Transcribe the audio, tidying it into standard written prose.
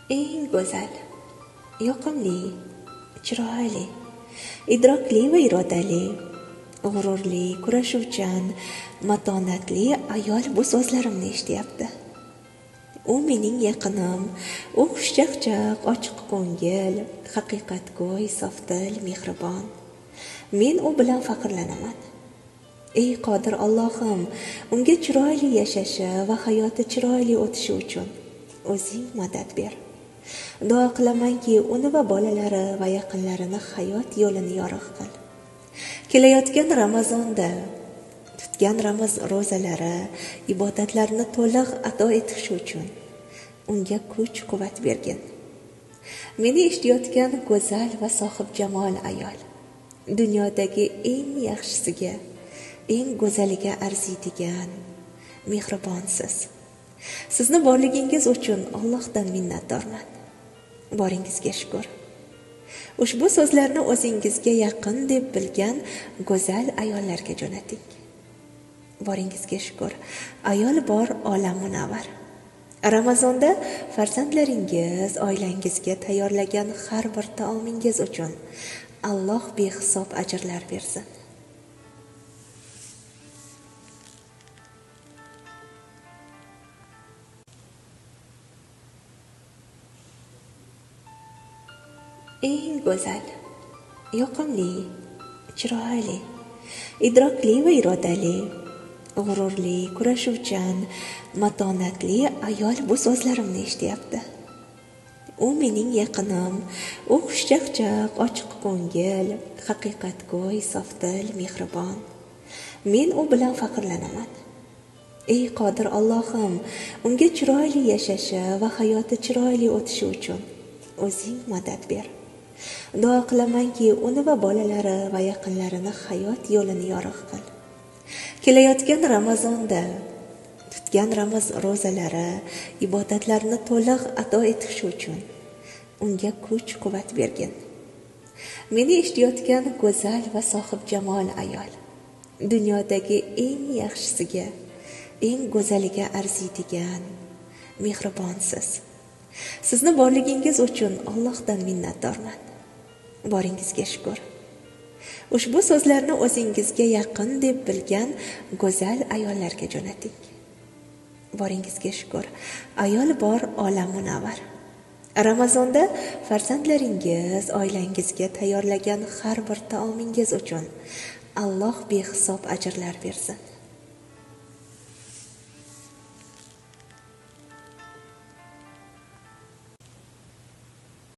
Eng go'zal, yoqimli, chiroyli, idrokli va irodali, g'ururli, kurashuvchan, matonatli ayol bu so'zlarimni eshityapti. U mening yaqinim, u xushchaqchaq, ochiq ko'ngil, haqiqatgo'y, sofdil, mehribon. Men u bilan faxrlanaman. Ey qodir Allohim, unga chiroyli yashashi va hayoti chiroyli o'tishi uchun o'zing madad ber. Duo qilamanki, uni va bolalari va yaqinlarini hayot yo'lini yorug' qil. Kelayotgan Ramazonda tutgan ro'zalari, ibodatlarini to'liq ado etishi uchun unga kuch-quvvat bergin. Meni eshitayotgan go'zal va sohib jamol ayol, dunyodagi eng yaxshisiga, eng go'zaliga arziydigan, mehribonsiz. Sizni borligingiz uchun Allohdan minnatdorman. Boringizga shukr. Ushbu so'zlarni o'zingizga yaqin deb bilgan go'zal ayollarga jo'nating. Boringizga shukr. Ayol bor olam munavvar. Ramazonda farzandlaringiz, oilangizga tayyorlagan har bir taomingiz uchun Alloh behisob ajrlar bersin. Eng go'zal, yoqimli, chiroyli, idrokli va irodali, g'ururli, kurashuvchan, matonatli ayol bu so'zlarimni eshityapti. U mening yaqinim, u xushchaqchaq, ochiq ko'ngil, haqiqatgo'y, sofdil, mehribon. Men u bilan faxrlanaman. Ey qodir Allohim, unga chiroyli yashashi va hayoti chiroyli o'tishi uchun o'zing madad ber. Duo qilamanki, uni va bolalari va yaqinlarini hayot yo'lini yorug' qil. Kelayotgan Ramazonda tutgan ro'zalari, ibodatlarini to'liq ado etishi uchun unga kuch-quvvat bergin. Meni eshitayotgan go'zal va sohib jamol ayol, dunyodagi eng yaxshisiga, eng go'zaliga arziydigan, mehribonsiz. Sizni borligingiz uchun Allohdan minnatdorman. Boringizga shukr. Ushbu so'zlarni o'zingizga yaqin deb bilgan go'zal ayollarga jo'nating. Boringizga shukr. Ayol bor olam munavvar. Ramazonda farzandlaringiz, oilangizga tayyorlagan har bir taomingiz uchun Alloh behisob ajrlar bersin.